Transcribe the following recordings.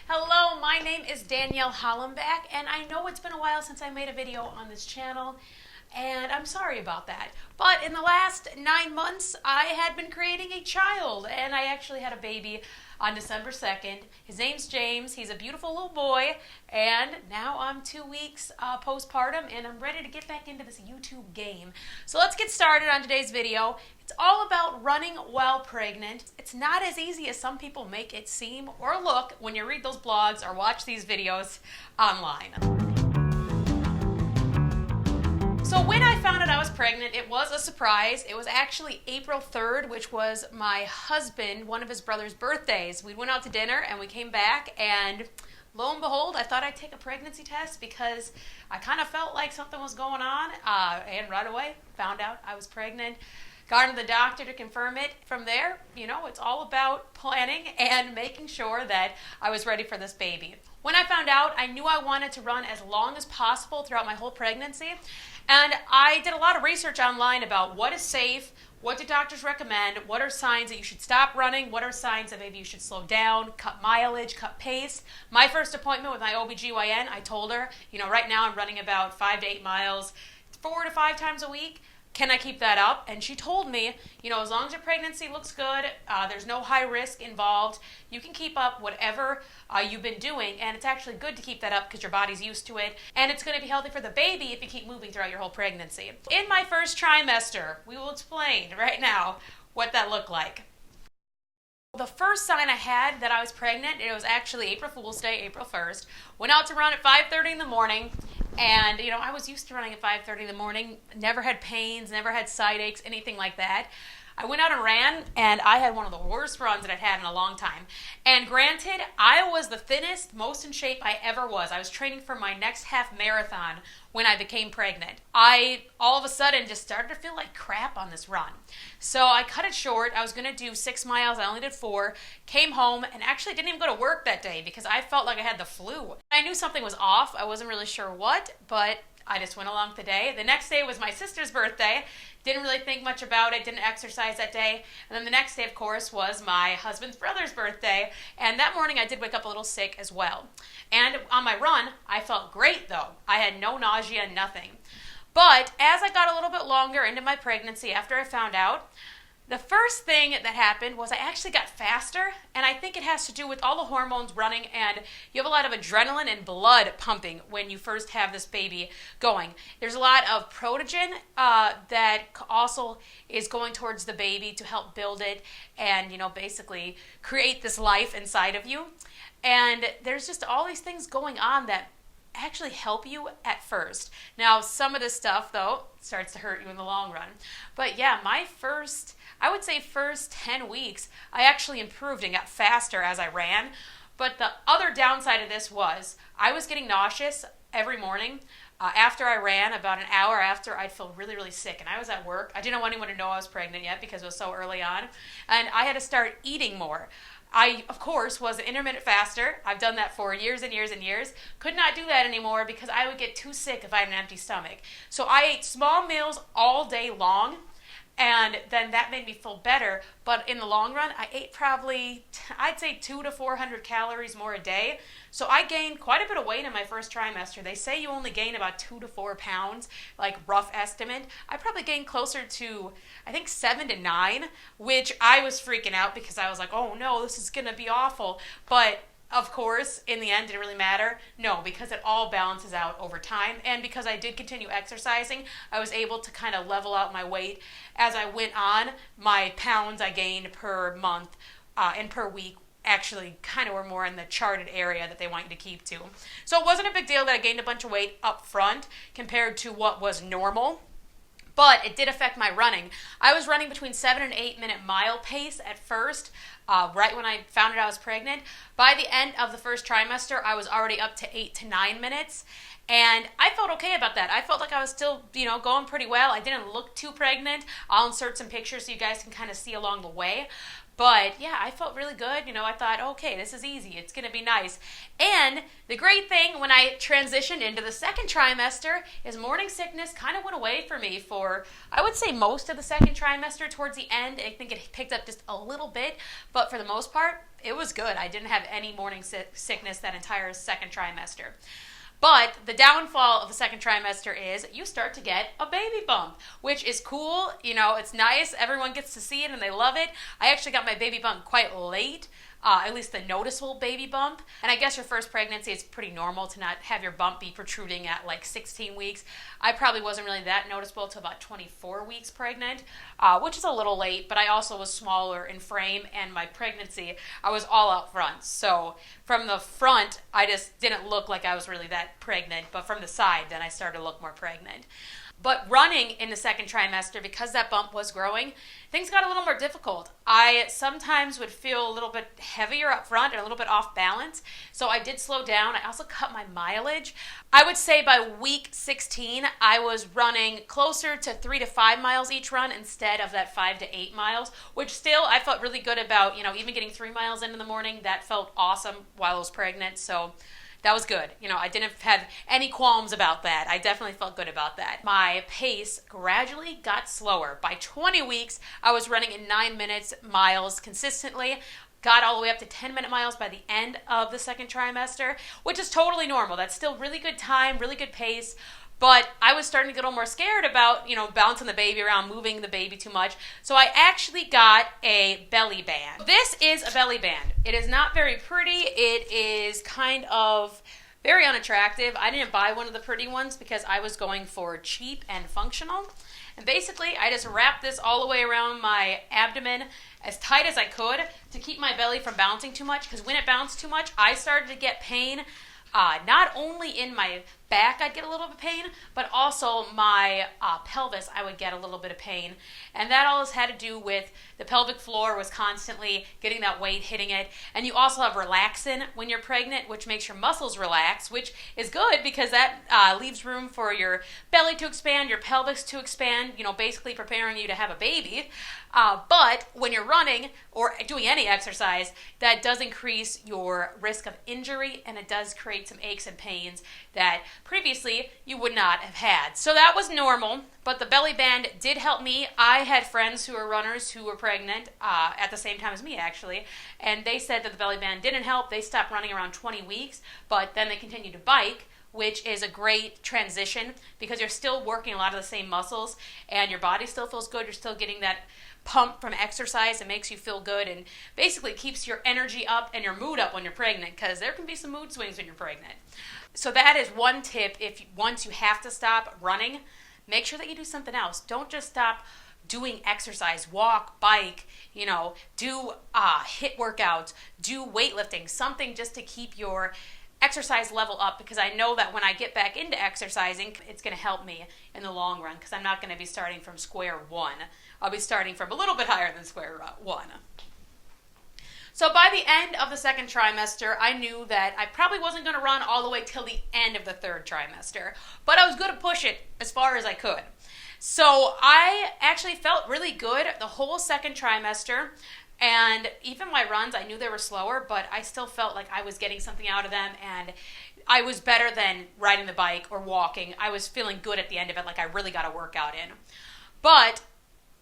Hello, my name is Danielle Hollenbeck, and I know it's been a while since I made a video on this channel, and I'm sorry about that. But in the last 9 months, I had been creating a child, and I actually had a baby on December 2nd. His name's James. He's a beautiful little boy, and now I'm 2 weeks postpartum, and I'm ready to get back into this YouTube game. So let's get started on today's video. It's all about running while pregnant. It's not as easy as some people make it seem or look when you read those blogs or watch these videos online. So when I found out I was pregnant, it was a surprise. It was actually April 3rd, which was my husband, one of his brother's birthdays. We went out to dinner and we came back, and lo and behold, I thought I'd take a pregnancy test because I kind of felt like something was going on, and right away found out I was pregnant. Got to the doctor to confirm it. From there, you know, it's all about planning and making sure that I was ready for this baby. When I found out, I knew I wanted to run as long as possible throughout my whole pregnancy. And I did a lot of research online about what is safe, what do doctors recommend, what are signs that you should stop running, what are signs that maybe you should slow down, cut mileage, cut pace. My first appointment with my OBGYN, I told her, you know, right now I'm running about 5 to 8 miles, 4 to 5 times a week. Can I keep that up? And she told me, you know, as long as your pregnancy looks good, there's no high risk involved, you can keep up whatever you've been doing, and it's actually good to keep that up because your body's used to it, and it's going to be healthy for the baby if you keep moving throughout your whole pregnancy. In my first trimester, we will explain right now what that looked like. The first sign I had that I was pregnant, it was actually April Fool's Day, April 1st. Went out to run at 5:30 in the morning. And, you know, I was used to running at 5:30 in the morning, never had pains, never had side aches, anything like that. I went out and ran, and I had one of the worst runs that I'd had in a long time. And granted, I was the thinnest, most in shape I ever was. I was training for my next half marathon when I became pregnant. I, all of a sudden, just started to feel like crap on this run. So I cut it short. I was going to do 6 miles. I only did 4. Came home and actually didn't even go to work that day because I felt like I had the flu. I knew something was off. I wasn't really sure what, but I just went along with the day. The next day was my sister's birthday. Didn't really think much about it, didn't exercise that day. And then the next day, of course, was my husband's brother's birthday. And that morning, I did wake up a little sick as well. And on my run, I felt great, though. I had no nausea, nothing. But as I got a little bit longer into my pregnancy, after I found out, the first thing that happened was I actually got faster, and I think it has to do with all the hormones running, and you have a lot of adrenaline and blood pumping when you first have this baby going. There's a lot of protogen that also is going towards the baby to help build it and, you know, basically create this life inside of you. And there's just all these things going on that actually help you at first. Now, some of this stuff, though, starts to hurt you in the long run. But yeah, I would say first 10 weeks, I actually improved and got faster as I ran. But the other downside of this was I was getting nauseous every morning. After I ran, about an hour after, I'd feel really, really sick. And I was at work. I didn't want anyone to know I was pregnant yet because it was so early on. And I had to start eating more. I, of course, was an intermittent faster. I've done that for years and years and years. Could not do that anymore because I would get too sick if I had an empty stomach. So I ate small meals all day long, and then that made me feel better. But in the long run, I ate probably, I'd say 200 to 400 calories more a day. So I gained quite a bit of weight in my first trimester. They say you only gain about 2 to 4 pounds, like rough estimate. I probably gained closer to, I think 7 to 9, which I was freaking out because I was like, oh no, this is going to be awful. But of course, in the end, did it really matter? No, because it all balances out over time. And because I did continue exercising, I was able to kind of level out my weight. As I went on, my pounds I gained per month and per week actually kind of were more in the charted area that they want you to keep to. So it wasn't a big deal that I gained a bunch of weight up front compared to what was normal. But it did affect my running. I was running between 7 and 8 minute mile pace at first, right when I found out I was pregnant. By the end of the first trimester, I was already up to 8 to 9 minutes. And I felt okay about that. I felt like I was still, you know, going pretty well. I didn't look too pregnant. I'll insert some pictures so you guys can kind of see along the way. But yeah, I felt really good. I thought, okay, this is easy. It's going to be nice. And the great thing when I transitioned into the second trimester is morning sickness kind of went away for me for, I would say, most of the second trimester. Towards the end, I think it picked up just a little bit. But for the most part, it was good. I didn't have any morning sickness that entire second trimester. But the downfall of the second trimester is you start to get a baby bump, which is cool. It's nice. Everyone gets to see it and they love it. I actually got my baby bump quite late, at least the noticeable baby bump. And I guess your first pregnancy is pretty normal to not have your bump be protruding at like 16 weeks. I probably wasn't really that noticeable until about 24 weeks pregnant, which is a little late, but I also was smaller in frame, and my pregnancy, I was all out front. So from the front, I just didn't look like I was really that pregnant, but from the side, then I started to look more pregnant. But running in the second trimester, because that bump was growing, things got a little more difficult. I sometimes would feel a little bit heavier up front and a little bit off balance. So I did slow down. I also cut my mileage. I would say by week 16, I was running closer to 3 to 5 miles each run instead of that 5 to 8 miles, which still I felt really good about, even getting 3 miles in the morning. That felt awesome while I was pregnant. So that was good. I didn't have any qualms about that. I definitely felt good about that. My pace gradually got slower. By 20 weeks, I was running in 9 minutes miles consistently. Got all the way up to 10-minute miles by the end of the second trimester, which is totally normal. That's still really good time, really good pace. But I was starting to get a little more scared about, bouncing the baby around, moving the baby too much. So I actually got a belly band. This is a belly band. It is not very pretty. It is kind of very unattractive. I didn't buy one of the pretty ones because I was going for cheap and functional. And basically, I just wrapped this all the way around my abdomen as tight as I could to keep my belly from bouncing too much. Because when it bounced too much, I started to get pain. Not only in my back I'd get a little bit of pain, but also my pelvis I would get a little bit of pain. And that all had to do with the pelvic floor was constantly getting that weight hitting it. And you also have relaxin when you're pregnant, which makes your muscles relax, which is good because that leaves room for your belly to expand, your pelvis to expand, basically preparing you to have a baby. But when you're running or doing any exercise, that does increase your risk of injury, and it does create some aches and pains that previously you would not have had. So that was normal, but the belly band did help me. I had friends who were runners who were pregnant at the same time as me, actually, and they said that the belly band didn't help. They stopped running around 20 weeks, but then they continued to bike, which is a great transition because you're still working a lot of the same muscles and your body still feels good. You're still getting that pump from exercise. It makes you feel good and basically keeps your energy up and your mood up when you're pregnant, because there can be some mood swings when you're pregnant. So that is one tip. Once you have to stop running, make sure that you do something else. Don't just stop doing exercise, walk, bike, do HIIT workouts, do weightlifting, something just to keep your exercise level up, because I know that when I get back into exercising, it's going to help me in the long run, because I'm not going to be starting from square one. I'll be starting from a little bit higher than square one. So by the end of the second trimester, I knew that I probably wasn't going to run all the way till the end of the third trimester, but I was going to push it as far as I could. So I actually felt really good the whole second trimester. And even my runs, I knew they were slower, but I still felt like I was getting something out of them, and I was better than riding the bike or walking. I was feeling good at the end of it, like I really got a workout in. But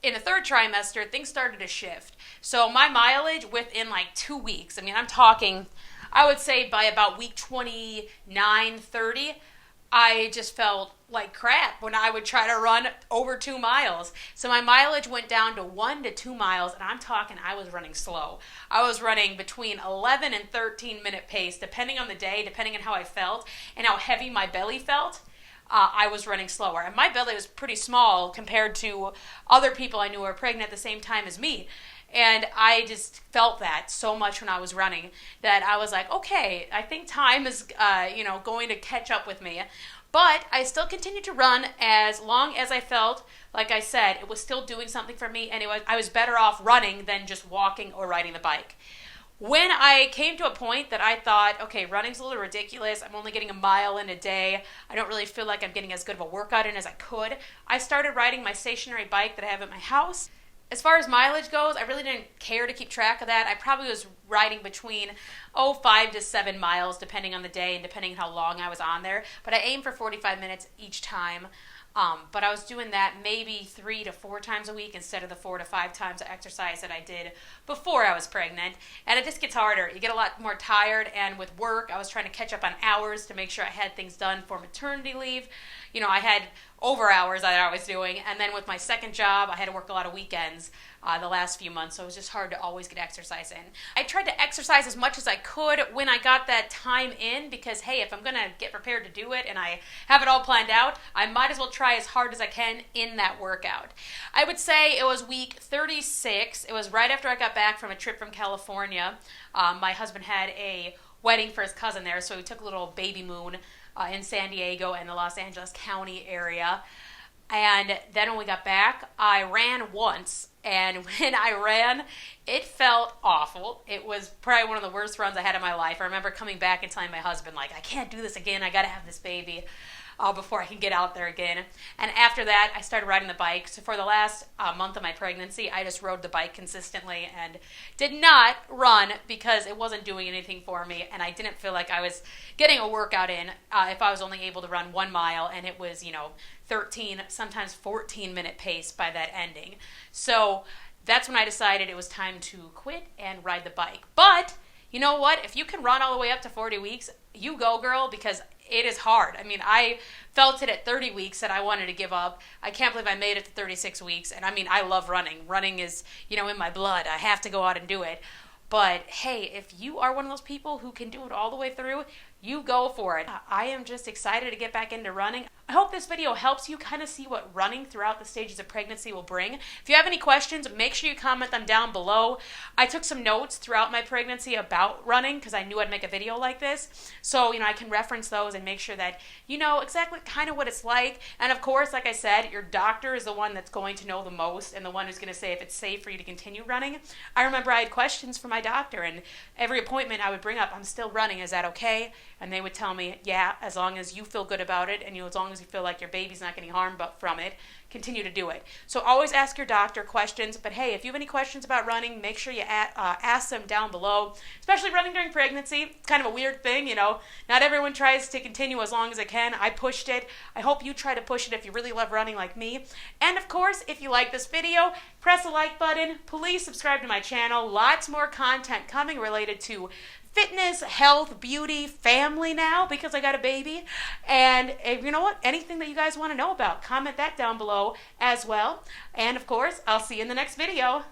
in the third trimester, things started to shift. So my mileage within like 2 weeks, I'm talking, I would say by about week 29, 30, I just felt like crap when I would try to run over 2 miles. So my mileage went down to 1 to 2 miles, and I'm talking I was running slow. I was running between 11 and 13-minute pace, depending on the day, depending on how I felt and how heavy my belly felt. I was running slower. And my belly was pretty small compared to other people I knew who were pregnant at the same time as me. And I just felt that so much when I was running that I was like, okay, I think time is, going to catch up with me. But I still continued to run as long as I felt, like I said, it was still doing something for me. And I was better off running than just walking or riding the bike. When I came to a point that I thought, okay, running's a little ridiculous. I'm only getting a mile in a day. I don't really feel like I'm getting as good of a workout in as I could. I started riding my stationary bike that I have at my house. As far as mileage goes, I really didn't care to keep track of that. I probably was riding between 5 to 7 miles depending on the day and depending on how long I was on there. But I aimed for 45 minutes each time. But I was doing that maybe 3 to 4 times a week instead of the 4 to 5 times of exercise that I did before I was pregnant. And it just gets harder. You get a lot more tired, and with work, I was trying to catch up on hours to make sure I had things done for maternity leave. You know, I had over hours that I was doing, and then with my second job, I had to work a lot of weekends the last few months, so it was just hard to always get exercise in. I tried to exercise as much as I could when I got that time in, because hey, if I'm going to get prepared to do it and I have it all planned out, I might as well try as hard as I can in that workout. I would say it was week 36. It was right after I got back from a trip from California. My husband had a wedding for his cousin there, so we took a little baby moon in San Diego and the Los Angeles County area. And then when we got back, I ran once, and when I ran, it felt awful. It was probably one of the worst runs I had in my life. I remember coming back and telling my husband, like, I can't do this again. I got to have this baby before I can get out there again. And after that, I started riding the bike. So for the last month of my pregnancy, I just rode the bike consistently and did not run because it wasn't doing anything for me, and I didn't feel like I was getting a workout in if I was only able to run 1 mile, and it was, 13, sometimes 14-minute pace by that ending. So that's when I decided it was time to quit and ride the bike. But you know what? If you can run all the way up to 40 weeks, you go, girl, because it is hard. I mean, I felt it at 30 weeks that I wanted to give up. I can't believe I made it to 36 weeks. And I mean, I love running. Running is, in my blood. I have to go out and do it. But hey, if you are one of those people who can do it all the way through, you go for it. I am just excited to get back into running. I hope this video helps you kind of see what running throughout the stages of pregnancy will bring. If you have any questions, make sure you comment them down below. I took some notes throughout my pregnancy about running because I knew I'd make a video like this. So, I can reference those and make sure that you know exactly kind of what it's like. And of course, like I said, your doctor is the one that's going to know the most and the one who's going to say if it's safe for you to continue running. I remember I had questions for my doctor, and every appointment I would bring up, I'm still running, is that okay? And they would tell me, yeah, as long as you feel good about it and as long as you feel like your baby's not getting harmed from it, continue to do it. So always ask your doctor questions. But hey, if you have any questions about running, make sure you ask them down below, especially running during pregnancy. It's kind of a weird thing, Not everyone tries to continue as long as they can. I pushed it. I hope you try to push it if you really love running like me. And of course, if you like this video, press the like button. Please subscribe to my channel. Lots more content coming related to fitness, health, beauty, family now because I got a baby. And you know what? Anything that you guys want to know about, comment that down below as well. And of course, I'll see you in the next video.